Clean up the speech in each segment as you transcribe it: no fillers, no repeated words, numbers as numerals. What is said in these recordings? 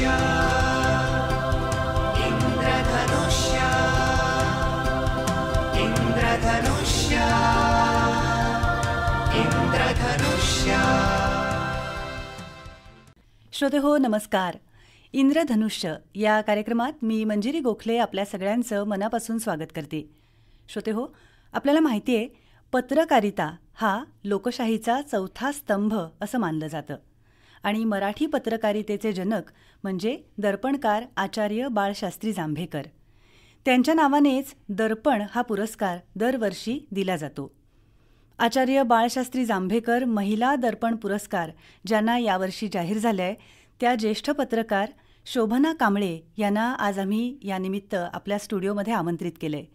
इंद्रधनुष्य इंद्रधनुष्य इंद्रधनुष्य इंद्रधनुष्य. श्रोते हो, नमस्कार. इंद्रधनुष्य या कार्यक्रमात मी मंजिरी गोखले आपल्या सगळ्यांचं मनापासून स्वागत करते. श्रोते हो, आपल्याला माहिती आहे, पत्रकारिता हा लोकशाहीचा चौथा स्तंभ असं मानलं जातं आणि मराठी पत्रकारितेचे जनक म्हणजे दर्पणकार आचार्य बाळशास्त्री जांभेकर. त्यांच्या नावानेच दर्पण हा पुरस्कार दरवर्षी दिला जातो. आचार्य बाळशास्त्री जांभेकर महिला दर्पण पुरस्कार ज्यांना यावर्षी जाहीर झाला आहे, त्या ज्येष्ठ पत्रकार शोभना कांबळे यांना आज आम्ही यानिमित्त आपल्या स्टुडिओमध्ये आमंत्रित केलं आहे.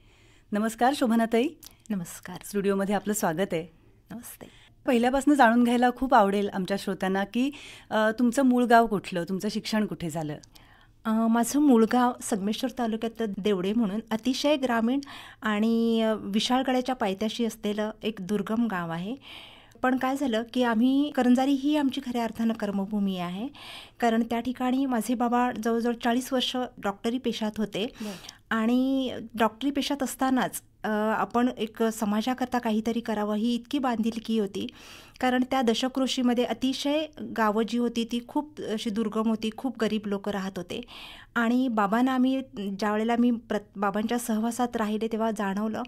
नमस्कार शोभनाताई. नमस्कार. स्टुडिओमध्ये आपलं स्वागत आहे. नमस्ते. पहिल्यापासून जाणून घ्यायला खूप आवडेल आमच्या श्रोत्यांना की तुमचं मूळ गाव कुठलं, तुमचं शिक्षण कुठे झालं? माझं मूळ गाव संगमेश्वर तालुक्यात देवडे म्हणून अतिशय ग्रामीण आणि विशाळगडाच्या पायथ्याशी असलेलं एक दुर्गम गाव आहे. पण काय झालं की आम्ही करंजारी ही आमची खऱ्या अर्थानं कर्मभूमी आहे. कारण त्या ठिकाणी माझे बाबा जवळजवळ 40 वर्ष डॉक्टरी पेशात होते आणि डॉक्टरी पेशात असतानाच आपण एक समाजाकरता काहीतरी करावं ही इतकी बांधिलकी होती. कारण त्या दशकृषीमध्ये अतिशय गावं जी होती ती खूप अशी दुर्गम होती, खूप गरीब लोक राहत होते. आणि बाबांना आम्ही ज्यावेळेला मी बाबांच्या सहवासात राहिले तेव्हा जाणवलं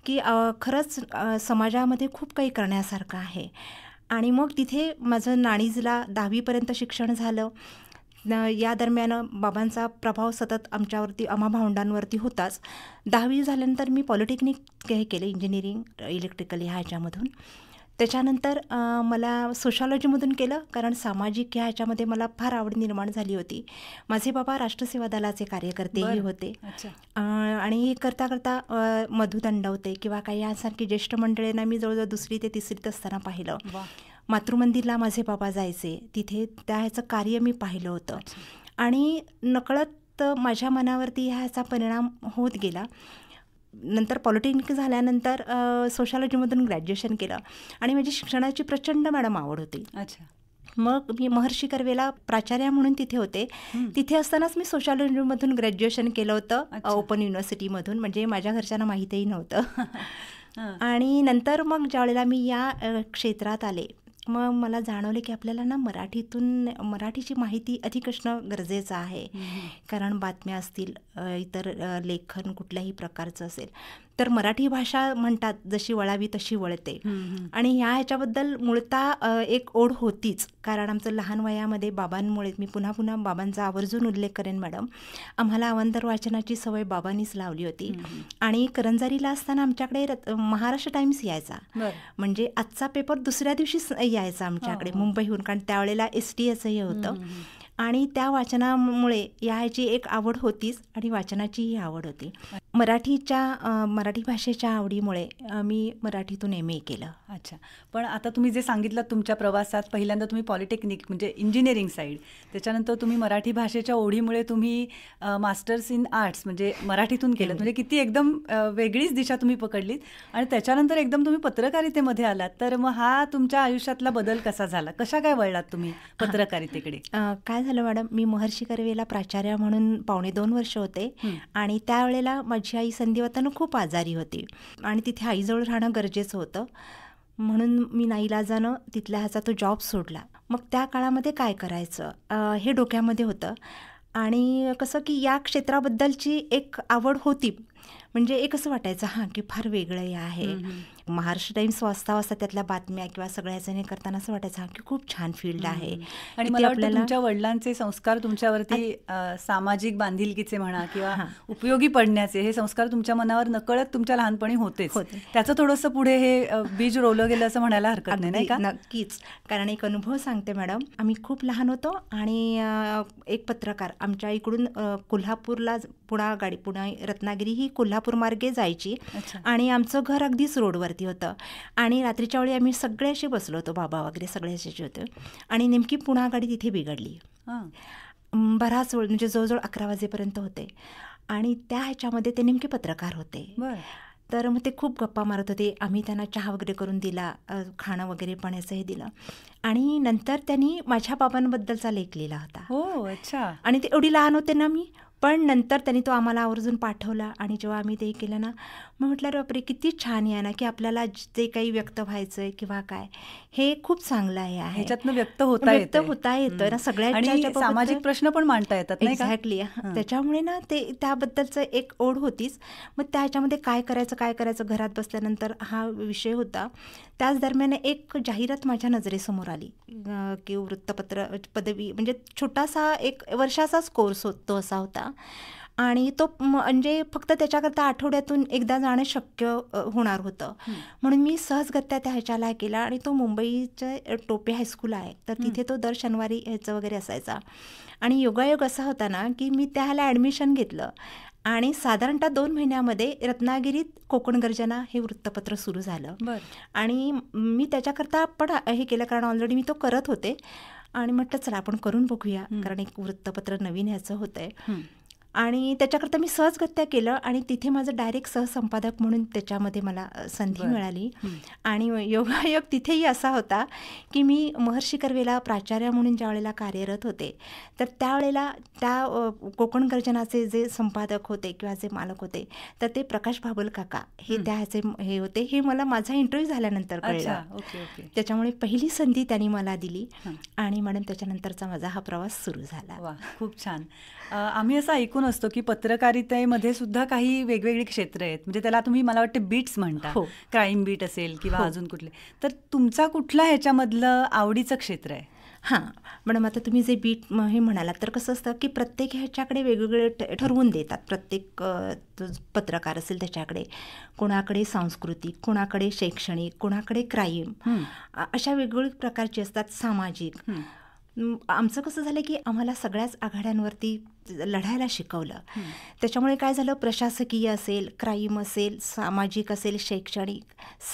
की खरंच समाजामध्ये खूप काही करण्यासारखं आहे. आणि मग तिथे माझं नाणीजला 10वीपर्यंत शिक्षण झालं. या दरम्यान बाबांचा प्रभाव सतत आमच्यावरती, आम्हा भावंडांवरती होताच. 10वी झाल्यानंतर मी पॉलिटेक्निक हे केलं, इंजिनिअरिंग इलेक्ट्रिकल ह्याच्यामधून. त्याच्यानंतर मला सोशॉलॉजीमधून केलं, कारण सामाजिक ह्याच्यामध्ये मला फार आवड निर्माण झाली होती. माझे बाबा राष्ट्रसेवा दलाचे कार्यकर्तेही होते आणि हे करता करता मधु दंडवते किंवा काही यासारखी ज्येष्ठ मंडळींना मी जवळजवळ 2री ते 3रीत असताना पाहिलं. मातृमंदिरला माझे बाबा जायचे, तिथे त्या ह्याचं कार्य मी पाहिलं होतं आणि नकळत माझ्या मनावरती ह्याचा परिणाम होत गेला. नंतर पॉलिटेक्निक झाल्यानंतर सोशॉलॉजीमधून ग्रॅज्युएशन केलं आणि माझी शिक्षणाची प्रचंड मॅडम आवड होती. मग मी महर्षी कर्वेला प्राचार्य म्हणून तिथे होते. तिथे असतानाच मी सोशॉलॉजीमधून ग्रॅज्युएशन केलं होतं ओपन युनिव्हर्सिटीमधून, म्हणजे माझ्या घरच्यांना माहीतही नव्हतं. आणि नंतर मग ज्यावेळेला मी या क्षेत्रात आले, मग मला जाणवले की आपल्याला ना मराठीची माहिती अधिक असणं गरजेचं आहे. कारण बातम्या असतील, इतर लेखन कुठल्याही प्रकारचं असेल तर मराठी भाषा म्हणतात जशी वळावी तशी वळते. आणि ह्याच्याबद्दल मूळतः एक ओढ होतीच. कारण आमचं लहान वयामध्ये बाबांमुळे, मी पुन्हा पुन्हा बाबांचा आवर्जून उल्लेख करेन मॅडम, आम्हाला अवांतर वाचनाची सवय बाबांनीच लावली होती. आणि करंजारीला असताना आमच्याकडे महाराष्ट्र टाइम्स यायचा, म्हणजे आजचा पेपर दुसऱ्या दिवशीच यायचा आमच्याकडे मुंबईहून, कारण त्यावेळेला STSही हे होतं. आणि त्या वाचनामुळे याची एक आवड होतीच आणि वाचनाचीही आवड होती. मराठी भाषेच्या आवडीमुळे मी मराठीतून MA केलं. अच्छा. पण आता तुम्ही जे सांगितलं तुमच्या प्रवासात, पहिल्यांदा तुम्ही पॉलिटेक्निक म्हणजे इंजिनिअरिंग साईड, त्याच्यानंतर तुम्ही मराठी भाषेच्या ओढीमुळे तुम्ही मास्टर्स इन आर्ट्स म्हणजे मराठीतून केलं, म्हणजे किती एकदम वेगळीच दिशा तुम्ही पकडलीत. आणि त्याच्यानंतर एकदम तुम्ही पत्रकारितेमध्ये आलात. तर मग हा तुमच्या आयुष्यातला बदल कसा झाला, कशा काय वळलात तुम्ही पत्रकारितेकडे? काय झालं मॅडम, मी महर्षी कर्वेला प्राचार्य म्हणून 2.25 वर्ष होते आणि त्यावेळेला माझी आई संधिवातानं खूप आजारी होती आणि तिथे आईजवळ राहणं गरजेचं होतं. म्हणून मी नाईलाजानं तिथल्या ह्याचा तो जॉब सोडला. मग त्या काळामध्ये काय करायचं हे डोक्यामध्ये होतं. आणि कसं की या क्षेत्राबद्दलची एक आवड होती, म्हणजे एक असं वाटायचं की फार वेगळं हे आहे. महाराष्ट्र टाइम्स वाचता त्यातल्या बातम्या किंवा सगळ्याजणी करताना असं वाटायचं की खूप छान फील्ड आहे. आणि मला वाटतं तुमच्या वडिलांचे संस्कार तुमच्यावरती सामाजिक बांधिलकीचे म्हणा किंवा उपयोगी पडण्याचे हे संस्कार तुमच्या मनावर नकळत तुमच्या लहानपणी होतेच. त्याचं थोडंसं पुढे हे बीज रोवलं गेलं असं म्हणायला हरकत नाही का? नक्कीच. कारण एक अनुभव सांगते मॅडम, आम्ही खूप लहान होतो आणि एक पत्रकार आमच्या इकडून कोल्हापूरला पुणा रत्नागिरी ही कोल्हापूर मार्गे जायची आणि आमचं घर अगदीच रोडवरती होतं. आणि रात्रीच्या वेळी आम्ही सगळे असे बसलो होतो, बाबा वगैरे सगळे असे होते. आणि नेमकी पुणा गाडी तिथे बिघडली. बराच वेळ म्हणजे जवळजवळ 11 वाजेपर्यंत होते आणि त्या ह्याच्यामध्ये ते नेमके पत्रकार होते. तर मग ते खूप गप्पा मारत होते. आम्ही त्यांना चहा वगैरे करून दिला, खाणं वगैरे पाण्याचं हे दिलं. आणि नंतर त्यांनी माझ्या बाबांबद्दलचा लेख लिहिला होता. हो, अच्छा. आणि ते एवढी लहान होते ना मी, पण नंतर त्यांनी तो आम्हाला आवर्जून पाठवला. आणि जेव्हा आम्ही ते केलं ना, मग म्हटलं बापरे किती छान आहे ना, की आपल्याला जे काही व्यक्त व्हायचं आहे किंवा काय, हे खूप चांगलं आहे. ह्याच्यातनं व्यक्त होता येतं ना सगळ्यांच्या आणि सामाजिक प्रश्न पण मांडता येतात, नाही का? एक्झॅक्टली. त्याच्यामुळे ना ते त्याबद्दलचं एक ओढ होतीच. मग त्याच्यामध्ये काय करायचं घरात बसल्यानंतर हा विषय होता. त्याच दरम्यान एक जाहिरात माझ्या नजरेसमोर आली, की वृत्तपत्र पदवी म्हणजे छोटासा 1 वर्षाचाच कोर्स तो असा होता. आणि तो म्हणजे फक्त त्याच्याकरता आठवड्यातून एकदा जाणं शक्य होणार होतं. म्हणून मी सहजगत्या त्या ह्याच्याला केला. आणि तो मुंबईचं टोपे हायस्कूल आहे, तर तिथे तो दर शनिवारी ह्याचं वगैरे असायचा. आणि योगायोग असा होता ना, की मी त्याला ॲडमिशन घेतलं आणि साधारणतः 2 महिन्यामध्ये रत्नागिरीत कोकण गर्जना हे वृत्तपत्र सुरू झालं. आणि मी त्याच्याकरता पण हे केलं, कारण ऑलरेडी मी तो करत होते. आणि म्हटलं चला आपण करून बघूया, कारण एक वृत्तपत्र नवीन ह्याचं होतंय. आणि त्याच्याकरता मी सहजगत्या केलं. आणि तिथे माझं डायरेक्ट सहसंपादक म्हणून त्याच्यामध्ये मला संधी मिळाली. आणि योगायोग तिथेही असा होता, की मी महर्षी कर्वेला प्राचार्य म्हणून ज्या वेळेला कार्यरत होते, तर त्यावेळेला त्या कोकण गर्जनाचे जे संपादक होते किंवा जे मालक होते, तर ते प्रकाश बाबुल काका हे त्या ह्याचे हे होते. हे मला माझा इंटरव्ह्यू झाल्यानंतर कळलं. त्याच्यामुळे पहिली संधी त्यांनी मला दिली. आणि मॅडम त्याच्यानंतरचा माझा हा प्रवास सुरू झाला. वा, खूप छान. आम्ही असं ऐकून असतो की पत्रकारितेमध्ये सुद्धा काही वेगवेगळी क्षेत्र आहेत. म्हणजे त्याला तुम्ही मला वाटतं बीट्स म्हणता. क्राईम बीट असेल किंवा अजून कुठले. तर तुमचा कुठला ह्याच्यामधलं आवडीचं क्षेत्र आहे? हां मॅडम, आता तुम्ही जे बीट हे म्हणालात, तर कसं असतं की प्रत्येक ह्याच्याकडे वेगवेगळे ठरवून देतात. प्रत्येक पत्रकार असेल त्याच्याकडे कोणाकडे सांस्कृतिक, कोणाकडे शैक्षणिक, कोणाकडे क्राईम, अशा वेगवेगळ्या प्रकारची असतात. सामाजिक. आमचं कसं झालं की आम्हाला सगळ्याच आघाड्यांवरती लढायला शिकवलं. त्याच्यामुळे काय झालं, प्रशासकीय असेल, क्राईम असेल, सामाजिक असेल, शैक्षणिक,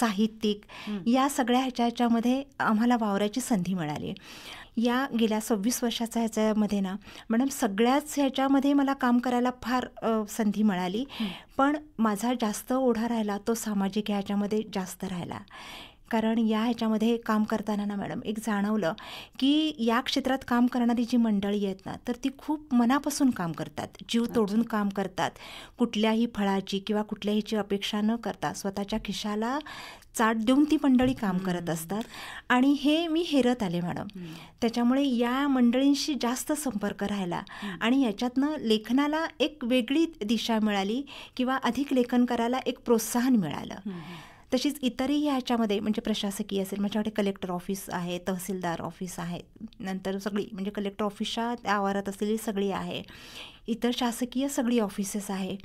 साहित्यिक, या सगळ्या ह्याच्यामध्ये आम्हाला वावरायची संधी मिळाली. या गेल्या 26 वर्षाचा ह्याच्यामध्ये ना मॅडम सगळ्याच ह्याच्यामध्ये मला काम करायला फार संधी मिळाली. पण माझा जास्त ओढा राहिला तो सामाजिक ह्याच्यामध्ये जास्त राहिला. कारण या ह्याच्यामध्ये काम करताना ना मॅडम एक जाणवलं की या क्षेत्रात काम करणारी जी मंडळी आहेत ना, तर ती खूप मनापासून काम करतात, जीव तोडून काम करतात. कुठल्याही फळाची किंवा कुठल्याहीची अपेक्षा न करता स्वतःच्या खिशाला चाट देऊन ती मंडळी काम करत असतात. आणि हे मी हेरत आले मॅडम. त्याच्यामुळे या मंडळींशी जास्त संपर्क राहिला आणि याच्यातनं लेखनाला एक वेगळी दिशा मिळाली किंवा अधिक लेखन करायला एक प्रोत्साहन मिळालं. तशीच इतरही ह्याच्यामध्ये म्हणजे प्रशासकीय असेल, माझ्याकडे कलेक्टर ऑफिस आहे, तहसीलदार ऑफिस आहे, नंतर सगळी म्हणजे कलेक्टर ऑफिसच्या त्या आवारात असलेली सगळी आहे, इतर शासकीय सगळी ऑफिसेस आहे.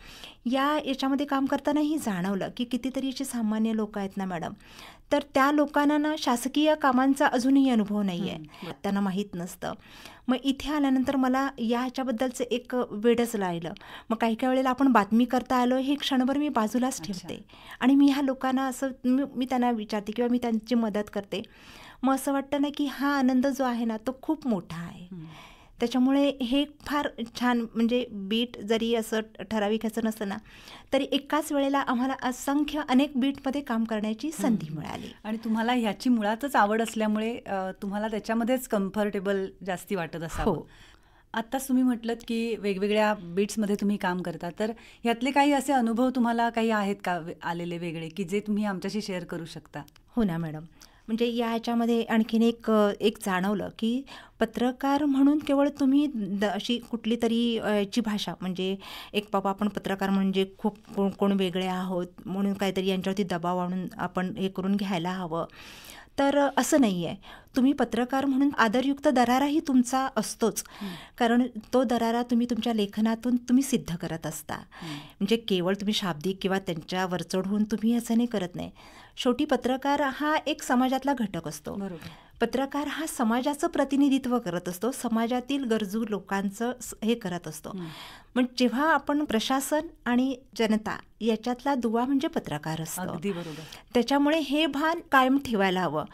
याच्यामध्ये काम करतानाही जाणवलं की कितीतरी जे सामान्य लोक आहेत ना मॅडम, तर त्या लोकांना ना शासकीय कामांचा अजूनही अनुभव नाही आहे, त्यांना माहीत नसतं. मग इथे आल्यानंतर मला या ह्याच्याबद्दलचं एक वेडच राहिलं. मग काही काही वेळेला आपण बातमी करता आलो हे क्षणभर मी बाजूलाच ठेवते आणि मी ह्या लोकांना असं मी त्यांना विचारते किंवा मी त्यांची मदत करते. मग असं वाटतं ना की हा आनंद जो आहे ना तो खूप मोठा आहे. त्याच्यामुळे हे फार छान, म्हणजे बीट जरी असं ठराविक असं नसतं ना, तरी एकाच वेळेला आम्हाला असंख्य अनेक बीटमध्ये काम करण्याची संधी मिळाली. आणि तुम्हाला ह्याची मुळातच आवड असल्यामुळे तुम्हाला त्याच्यामध्येच कम्फर्टेबल जास्ती वाटत असावं. आत्ताच तुम्ही म्हटलं की वेगवेगळ्या बीट्समध्ये तुम्ही काम करता, तर ह्यातले काही असे अनुभव तुम्हाला काही आहेत का आलेले वेगळे, की जे तुम्ही आमच्याशी शेअर करू शकता? हो ना मॅडम, म्हणजे या ह्याच्यामध्ये आणखीन एक जाणवलं की पत्रकार म्हणून केवळ तुम्ही अशी कुठली तरी याची भाषा, म्हणजे एक बाबा आपण पत्रकार म्हणजे खूप कोण वेगळे आहोत म्हणून काहीतरी यांच्यावरती दबाव आणून आपण हे करून घ्यायला हवं, तर असं नाही आहे. तुम्ही पत्रकार म्हणून आदरयुक्त दराराही तुमचा असतोच, कारण तो दरारा तुम्ही तुमच्या लेखनातून तुम्ही सिद्ध करत असता. म्हणजे केवळ तुम्ही शाब्दिक किंवा त्यांच्या वरचढ होऊन तुम्ही असं नाही करत नाही. शेवटी पत्रकार हा एक समाजातला घटक असतो. बरोबर. पत्रकार हा समाजाचं प्रतिनिधित्व करत असतो, समाजातील गरजू लोकांचं हे करत असतो. मग जेव्हा आपण प्रशासन आणि जनता याच्यातला दुवा म्हणजे पत्रकार असतो. अगदी बरोबर. त्याच्यामुळे हे भान कायम ठेवायला हवं.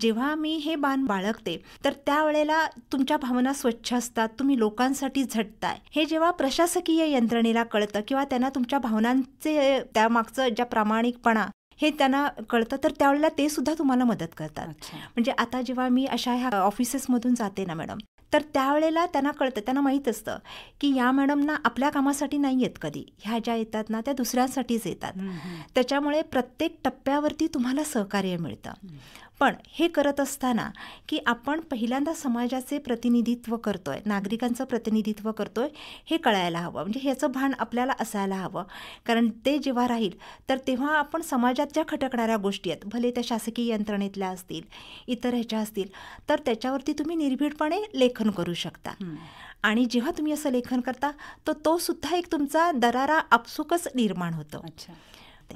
जेव्हा मी हे भान बाळगते तर त्यावेळेला तुमच्या भावना स्वच्छ असतात, तुम्ही लोकांसाठी झटताय. हे जेव्हा प्रशासकीय यंत्रणेला कळतं किंवा त्यांना तुमच्या भावनांचे त्यामागचं ज्या प्रामाणिकपणा हे त्यांना कळतं, तर त्यावेळेला ते सुद्धा तुम्हाला मदत करतात. अच्छा. म्हणजे आता जेव्हा मी अशा ह्या ऑफिसेसमधून जाते ना मॅडम, तर त्यावेळेला त्यांना कळतं, त्यांना माहीत असतं की या मॅडमना आपल्या कामासाठी नाही येत कधी, ह्या ज्या येतात ना त्या दुसऱ्यांसाठीच येतात. त्याच्यामुळे प्रत्येक टप्प्यावरती तुम्हाला सहकार्य मिळतं. पण हे करत असताना की आपण पहिल्यांदा समाजाचे प्रतिनिधित्व करतोय, नागरिकांचं प्रतिनिधित्व करतोय, हे कळायला हवं. म्हणजे ह्याचं भान आपल्याला असायला हवं. कारण ते जेव्हा राहील तर तेव्हा आपण समाजात ज्या खटकणाऱ्या गोष्टी आहेत, भले त्या शासकीय यंत्रणेतल्या असतील, इतर ह्याच्या असतील, तर त्याच्यावरती तुम्ही निर्भीडपणे लेखन करू शकता. आणि जेव्हा तुम्ही असं लेखन करता तर तो सुद्धा एक तुमचा दरारा आपसुकच निर्माण होतो. अच्छा.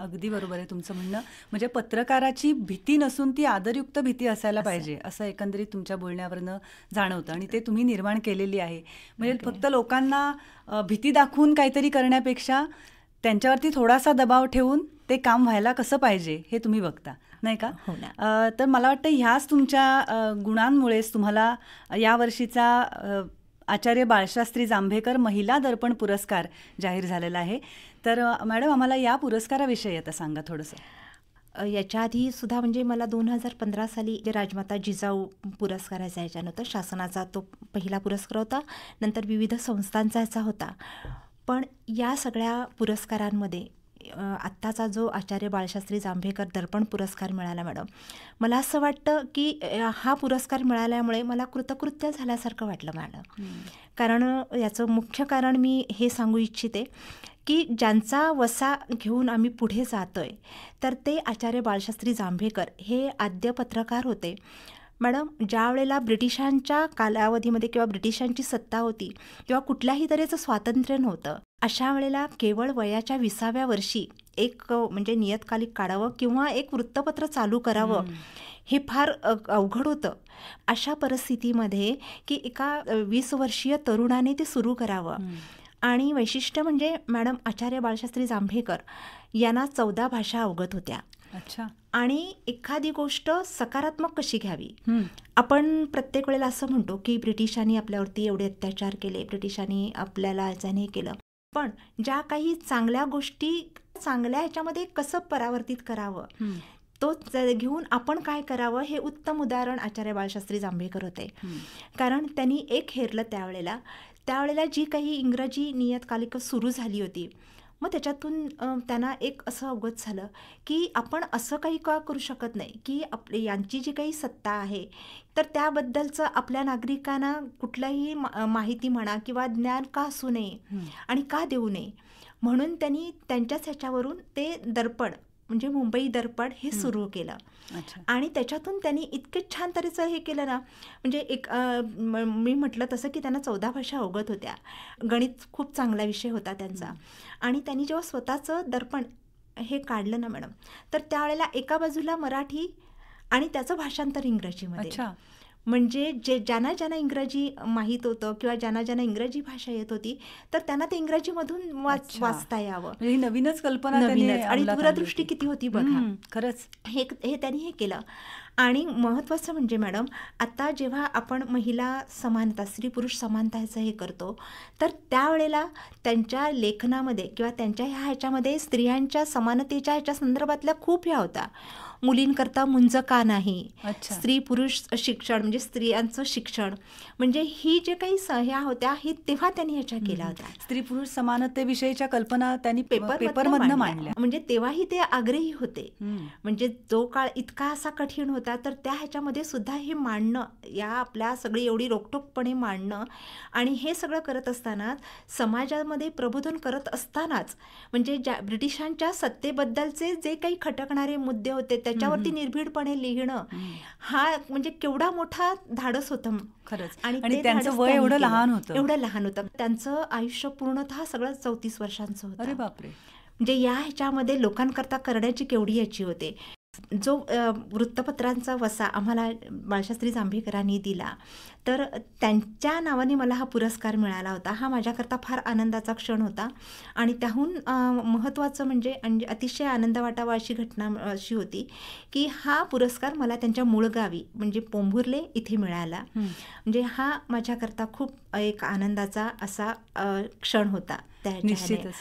अगदी बरोबर आहे तुमचं म्हणणं. म्हणजे पत्रकाराची भीती नसून ती आदरयुक्त भीती असायला पाहिजे, असं एकंदरीत तुमच्या बोलण्यावरनं जाणवतं. आणि ते तुम्ही निर्माण केलेली आहे. म्हणजे फक्त लोकांना भीती दाखवून काहीतरी करण्यापेक्षा त्यांच्यावरती थोडासा दबाव ठेवून ते काम व्हायला कसं पाहिजे हे तुम्ही बघता, नाही का? हो ना. तर मला वाटतं ह्याच तुमच्या गुणांमुळेच तुम्हाला यावर्षीचा आचार्य बाळशास्त्री जांभेकर महिला दर्पण पुरस्कार जाहीर झालेला आहे. तर मॅडम, आम्हाला या पुरस्काराविषयी आता सांगा थोडंसं. याच्या आधी सुद्धा म्हणजे मला 2015 साली जे राजमाता जिजाऊ पुरस्काराचा ह्याच्या नव्हतं, शासनाचा तो पहिला पुरस्कार होता. नंतर विविध संस्थांचा ह्याचा होता. पण या सगळ्या पुरस्कारांमध्ये आत्ताचा जो आचार्य बाळशास्त्री जांभेकर दर्पण पुरस्कार मिळाला मॅडम, मला असं वाटतं की हा पुरस्कार मिळाल्यामुळे मला कृतकृत्य झाल्यासारखं वाटलं मॅडम. कारण याचं मुख्य कारण मी हे सांगू इच्छिते की ज्यांचा वसा घेऊन आम्ही पुढे जातोय तर ते आचार्य बाळशास्त्री जांभेकर हे आद्य पत्रकार होते. मॅडम, ज्या वेळेला ब्रिटिशांच्या कालावधीमध्ये किंवा ब्रिटिशांची सत्ता होती किंवा कुठल्याही तऱ्हेचं स्वातंत्र्य नव्हतं, अशा वेळेला केवळ वयाच्या 20व्या वर्षी एक म्हणजे नियतकालिक काढावं किंवा एक वृत्तपत्र चालू करावं हे फार अवघड होतं. अशा परिस्थितीमध्ये की एका 20 वर्षीय तरुणाने ते सुरू करावं. आणि वैशिष्ट्य म्हणजे मॅडम, आचार्य बाळशास्त्री जांभेकर यांना 14 भाषा अवगत होत्या. अच्छा. आणि एखादी गोष्ट सकारात्मक कशी घ्यावी. आपण प्रत्येक वेळेला असं म्हणतो की ब्रिटिशांनी आपल्यावरती एवढे अत्याचार केले, ब्रिटिशांनी आपल्याला याच्याने केलं, पण ज्या काही चांगल्या गोष्टी चांगल्या ह्याच्यामध्ये कसं परावर्तित करावं तो घेऊन आपण काय करावं हे उत्तम उदाहरण आचार्य बाळशास्त्री जांभेकर होते. कारण त्यांनी एक हेरलं त्यावेळेला जी काही इंग्रजी नियतकालिकं सुरू झाली होती, मग त्याच्यातून त्यांना एक असं अवगत झालं की आपण असं काही का करू शकत नाही की यांची जी काही सत्ता आहे तर त्याबद्दलचं आपल्या नागरिकांना कुठलाही माहिती म्हणा किंवा ज्ञान का असू नये आणि का देऊ नये. म्हणून त्यांनी त्यांच्याच ह्याच्यावरून ते दर्पण म्हणजे मुंबई दर्पण हे सुरू केलं. आणि त्याच्यातून त्यांनी इतके छान तऱ्हेचं हे केलं ना, म्हणजे एक मी म्हटलं तसं की त्यांना 14 भाषा अवगत होत्या, गणित खूप चांगला विषय होता त्यांचा. आणि त्यांनी जेव्हा स्वतःचं दर्पण हे काढलं ना मॅडम, तर त्यावेळेला एका बाजूला मराठी आणि त्याचं भाषांतर इंग्रजीमध्ये. म्हणजे ज्यांना इंग्रजी माहीत होतं किंवा ज्यांना इंग्रजी भाषा येत होती तर त्यांना ते इंग्रजीमधून वाचता यावं. ही नवीनच कल्पना, आणि दूरदृष्टी किती होती बघा. खरंच हे त्यांनी हे केलं. आणि महत्त्वाचं म्हणजे मॅडम, आता जेव्हा आपण महिला समानता, स्त्री पुरुष समानता ह्याचं हे करतो तर त्यावेळेला त्यांच्या लेखनामध्ये किंवा त्यांच्या ह्याच्यामध्ये स्त्रियांच्या समानतेच्या ह्याच्या संदर्भातल्या खूप ह्या होत्या. मुलींकरता मुंज का नाही, स्त्री पुरुष शिक्षण म्हणजे स्त्रियांचं शिक्षण, म्हणजे ही जे काही ह्या होत्या ही तेव्हा त्यांनी ह्याच्या केल्या होत्या. स्त्री पुरुष समानतेविषयीच्या कल्पना त्यांनी पेपरमधनं मांडल्या. म्हणजे तेव्हाही ते आग्रही होते. म्हणजे जो काळ इतका असा कठीण होता तर त्या ह्याच्यामध्ये सुद्धा हे मांडणं, या आपल्या सगळी एवढी रोखठोकपणे मांडणं आणि हे सगळं करत असताना समाजामध्ये प्रबोधन करत असतानाच म्हणजे ज्या ब्रिटिशांच्या सत्तेबद्दलचे जे काही खटकणारे मुद्दे होते त्याच्यावरती निर्भीडपणे लिहिणं हा म्हणजे केवढा मोठा धाडस होतं खरंच. आणि त्यांचं वय एवढं लहान होतं. त्यांचं आयुष्य पूर्णतः सगळं 34 वर्षांचं होतं. अरे बापरे. म्हणजे या ह्याच्यामध्ये लोकांकरता करण्याची केवढी याची होते. जो वृत्तपत्रांचा वसा आम्हाला बाळशास्त्री जांभेकरांनी दिला, तर त्यांच्या नावाने मला हा पुरस्कार मिळाला होता. हा माझ्याकरता फार आनंदाचा क्षण होता. आणि त्याहून महत्त्वाचं म्हणजे अतिशय आनंद वाटावा अशी घटना अशी होती की हा पुरस्कार मला त्यांच्या मूळ गावी म्हणजे पोंभुर्ले इथे मिळाला. म्हणजे हा माझ्याकरता खूप एक आनंदाचा असा क्षण होता. निश्चितच.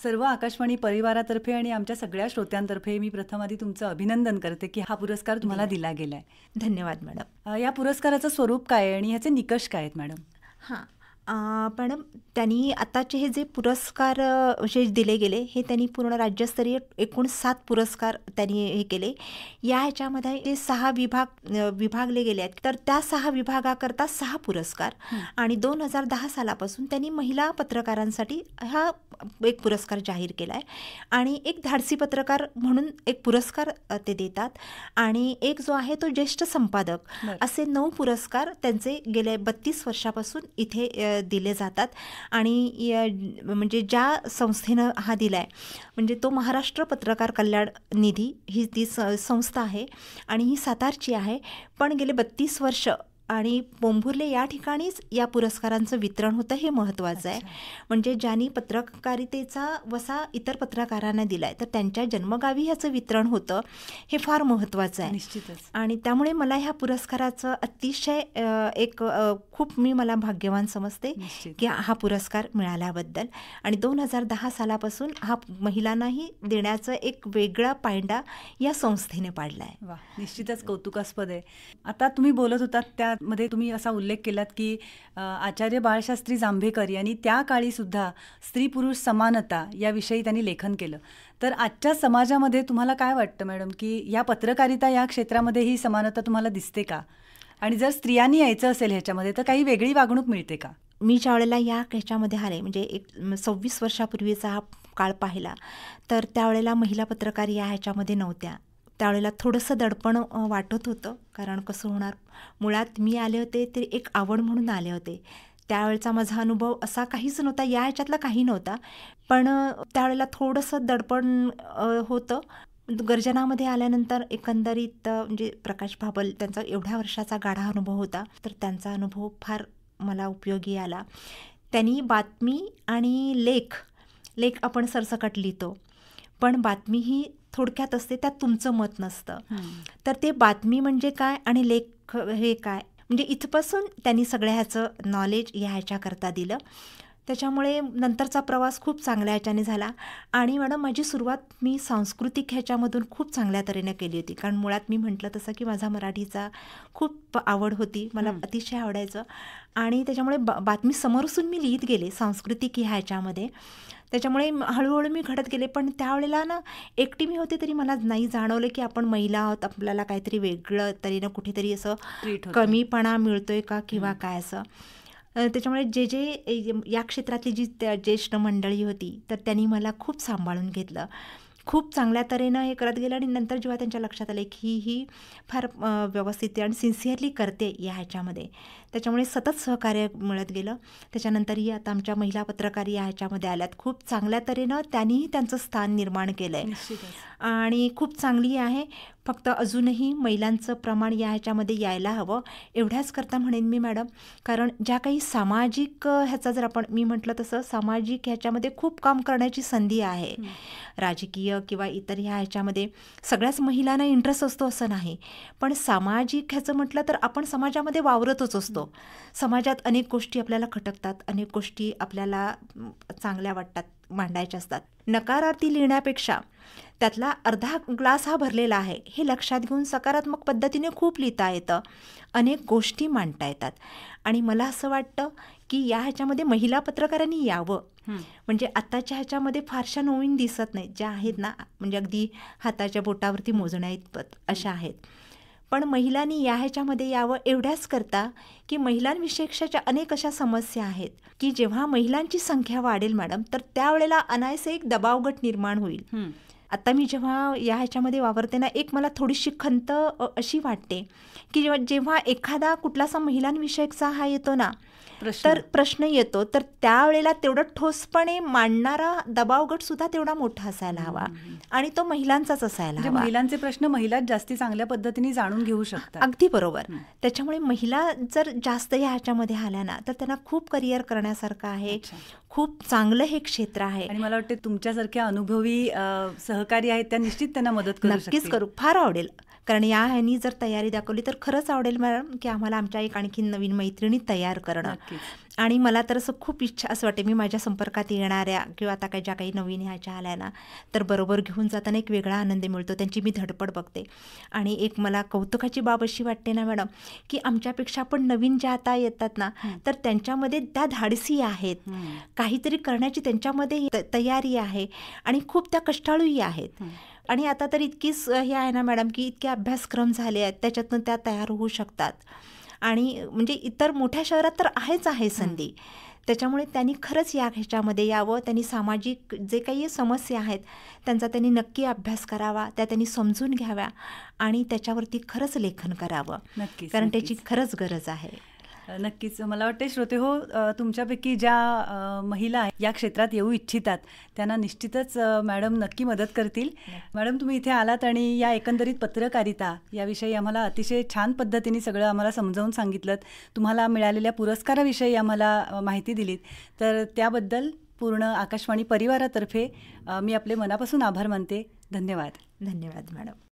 सर्व आकाशवाणी परिवारातर्फे आणि आमच्या सगळ्या श्रोत्यांतर्फे मी प्रथम आधी तुमचं अभिनंदन करते की हा पुरस्कार तुम्हाला दिला गेलाय. धन्यवाद मॅडम. या पुरस्काराचं स्वरूप काय आहे आणि ह्याचे निकष काय आहेत मॅडम? हां मॅडम, त्यांनी आताचे हे जे पुरस्कार जे दिले गेले हे त्यांनी पूर्ण राज्यस्तरीय एकूण 7 पुरस्कार त्यांनी हे केले. ह्याच्यामध्ये जे 6 विभागले गेले आहेत, तर त्या 6 विभागाकरता 6 पुरस्कार आणि 2010 सालापासून त्यांनी महिला पत्रकारांसाठी हा एक पुरस्कार जाहीर केला आहे. आणि एक धाडसी पत्रकार म्हणून एक पुरस्कार ते देतात. आणि एक जो आहे तो ज्येष्ठ संपादक, असे 9 पुरस्कार त्यांचे गेल्या 32 वर्षापासून इथे दिले जातात. आणि म्हणजे ज्या संस्थेनं हा दिला आहे म्हणजे तो महाराष्ट्र पत्रकार कल्याण निधी ही ती संस्था आहे आणि ही सातारची आहे. पण गेले 32 वर्ष आणि पोंभुर्ले या ठिकाणीच या पुरस्कारांचं वितरण होतं, हे महत्त्वाचं आहे. म्हणजे ज्यांनी पत्रकारितेचा वसा इतर पत्रकारांना दिला आहे तर त्यांच्या जन्मगावी ह्याचं वितरण होतं, हे फार महत्त्वाचं आहे. निश्चितच. आणि त्यामुळे मला ह्या पुरस्काराचं अतिशय खूप मला भाग्यवान समजते की हा पुरस्कार मिळाल्याबद्दल. आणि 2010 सालापासून हा महिलांनाही देण्याचं एक वेगळा पायंडा या संस्थेने पाडला आहे. वा, निश्चितच कौतुकास्पद आहे. आता तुम्ही बोलत होतात त्यामध्ये तुम्ही असा उल्लेख केलात की आचार्य बाळशास्त्री जांभेकर यांनी त्या काळी सुद्धा स्त्री पुरुष समानता याविषयी त्यांनी लेखन केलं. तर आजच्या समाजामध्ये तुम्हाला काय वाटतं मॅडम की या पत्रकारिता या क्षेत्रामध्ये ही समानता तुम्हाला दिसते का? आणि जर स्त्रियांनी यायचं असेल ह्याच्यामध्ये तर काही वेगळी वागणूक मिळते का? मी ज्या वेळेला या ह्याच्यामध्ये आले म्हणजे एक 26 वर्षापूर्वीचा हा काळ पाहिला तर त्यावेळेला महिला पत्रकार या ह्याच्यामध्ये नव्हत्या. त्यावेळेला थोडंसं दडपण वाटत होतं, कारण कसं होणार, मुळात मी आले होते ते एक आवड म्हणून आले होते. त्यावेळेचा माझा अनुभव असा काहीच नव्हता, या ह्याच्यातला काही नव्हता. पण त्यावेळेला थोडंसं दडपण होतं. गर्जनामध्ये आल्यानंतर एकंदरीत म्हणजे प्रकाश भाबल त्यांचा एवढ्या वर्षाचा गाढा अनुभव होता, तर त्यांचा अनुभव फार मला उपयोगी आला. त्यांनी बातमी आणि लेख आपण सरसकट लिहितो, पण बातमी ही थोडक्यात असते, त्यात तुमचं मत नसतं. तर ते बातमी म्हणजे काय आणि लेख हे काय, म्हणजे इथपासून त्यांनी सगळ्या ह्याचं नॉलेज ह्याच्याकरता दिलं. त्याच्यामुळे नंतरचा प्रवास खूप चांगल्या ह्याच्याने झाला. आणि मॅडम माझी सुरुवात मी सांस्कृतिक ह्याच्यामधून खूप चांगल्या तऱ्हेने केली होती, कारण मुळात मी म्हटलं तसं की माझा मराठीचा खूप आवड होती, मला अतिशय आवडायचं. आणि त्याच्यामुळे बातमी समोरसून मी लिहित गेले सांस्कृतिक ह्याच्यामध्ये. त्याच्यामुळे हळूहळू मी घडत गेले. पण त्यावेळेला ना एकटी मी होते तरी मला नाही जाणवलं की आपण महिला आहोत, आपल्याला काहीतरी वेगळं तरीनं कुठेतरी असं कमीपणा मिळतोय का किंवा काय असं. त्याच्यामुळे जे या क्षेत्रातली जी ज्येष्ठ मंडळी होती तर त्यांनी मला खूप सांभाळून घेतलं, खूप चांगल्या तऱ्हेनं हे करत गेलं. आणि नंतर जेव्हा त्यांच्या लक्षात आलं की ही फार व्यवस्थित आणि सिन्सिअरली करते या ह्याच्यामध्ये, त्याच्यामुळे सतत सहकार्य मिळत गेलं. त्याच्यानंतरही आता आमच्या महिला पत्रकार या ह्याच्यामध्ये आल्यात, खूप चांगल्या तऱ्हेनं त्यांनीही त्यांचं स्थान निर्माण केलं आहे आणि खूप चांगली आहे. फक्त अजूनही महिलांचं प्रमाण या ह्याच्यामध्ये यायला हवं, एवढ्याच करता म्हणेन मी मॅडम. कारण ज्या काही सामाजिक ह्याचा जर आपण मी म्हटलं तसं सामाजिक ह्याच्यामध्ये खूप काम करण्याची संधी आहे. राजकीय किंवा इतर ह्या ह्याच्यामध्ये सगळ्याच महिलांना इंटरेस्ट असतो असं नाही, पण सामाजिक ह्याचं म्हटलं तर आपण समाजामध्ये वावरतच असतो. समाजात अनेक गोष्टी आपल्याला खटकतात, अनेक गोष्टी आपल्याला चांगल्या वाटतात, मांडायच्या असतात. नकारार्थी लिहिण्यापेक्षा त्यातला अर्धा ग्लास हा भरलेला आहे हे लक्षात घेऊन सकारात्मक पद्धतीने खूप लिहिता येतं, अनेक गोष्टी मांडता येतात. आणि मला असं वाटतं की या ह्याच्यामध्ये महिला पत्रकारांनी यावं. म्हणजे आत्ताच्या ह्याच्यामध्ये फारशा नवीन दिसत नाहीत, ज्या आहेत ना म्हणजे अगदी हाताच्या बोटावरती मोजण्या इतपत अशा आहेत. पण महिलांनी या ह्याच्यामध्ये यावं एवढ्याच करता की महिलांविषयीच्या अनेक अशा समस्या आहेत की जेव्हा महिलांची संख्या वाढेल मॅडम तर त्यावेळेला अनायसे एक दबावगट निर्माण होईल. आता मी जेव्हा या ह्याच्यामध्ये वावरते ना, एक मला थोडीशी खंत अशी वाटते की जेव्हा एखादा कुठलासा महिलांविषयकचा हा येतो ना तर प्रश्न येतो, तर त्यावेळेला तेवढं ठोसपणे मांडणारा दबाव गट सुद्धा तेवढा मोठा असायला हवा आणि तो महिलांचाच असायला हवा. महिलांचे प्रश्न महिलाच जास्ती चांगल्या पद्धतीने जाणून घेऊ शकतात. अगदी बरोबर. त्याच्यामुळे महिला जर जास्त ह्याच्यामध्ये आल्या ना, तर त्यांना खूप करिअर करण्यासारखं आहे. खूप चांगलं हे क्षेत्र आहे. आणि मला वाटते तुमच्यासारख्या अनुभवी सहकारी आहेत त्या निश्चित त्यांना मदत करू शकतील. नक्कीच करू, फार आवडेल. कारण या ह्यांनी जर तयारी दाखवली तर खरंच आवडेल मॅडम की आम्हाला आमच्या एक आणखी नवीन मैत्रिणी तयार करणं. आणि मला तर असं खूप इच्छा असं वाटते, मी माझ्या संपर्कात येणाऱ्या किंवा आता ज्या काही नवीन ह्याच्या आल्या ना, तर बरोबर घेऊन जाताना एक वेगळा आनंद मिळतो. त्यांची मी धडपड बघते. आणि एक मला कौतुकाची बाब अशी वाटते ना मॅडम, की आमच्यापेक्षा पण नवीन ज्या आता येतात ना, तर त्यांच्यामध्ये त्या धाडसी आहेत, काहीतरी करण्याची त्यांच्यामध्ये तयारी आहे आणि खूप त्या कष्टाळूही आहेत. आणि आता तर इतकीच हे आहे ना मॅडम, की इतके अभ्यासक्रम झाले आहेत, त्याच्यातून त्या तयार होऊ शकतात. आणि म्हणजे इतर मोठ्या शहरात तर आहे संधी. त्याच्यामुळे त्यांनी खरंच या ह्याच्यामध्ये यावं. त्यांनी सामाजिक जे काही समस्या आहेत त्यांचा त्यांनी नक्की अभ्यास करावा, त्या त्यांनी समजून घ्याव्या आणि त्याच्यावरती खरंच लेखन करावं. नक्कीच, कारण त्याची खरंच गरज आहे. नक्कीच. मला वाटते श्रोते हो, तुमच्यापैकी ज्या महिला या क्षेत्रात येऊ इच्छितात त्यांना निश्चितच मॅडम नक्की मदत करतील. मॅडम, तुम्ही इथे आलात आणि या एकंदरीत पत्रकारिता याविषयी आम्हाला अतिशय छान पद्धतीने सगळं आम्हाला समजावून सांगितलं. तुम्हाला मिळालेल्या पुरस्काराविषयी आम्हाला माहिती दिलीत, तर त्याबद्दल पूर्ण आकाशवाणी परिवारातर्फे मी आपले मनापासून आभार मानते. धन्यवाद. धन्यवाद मॅडम.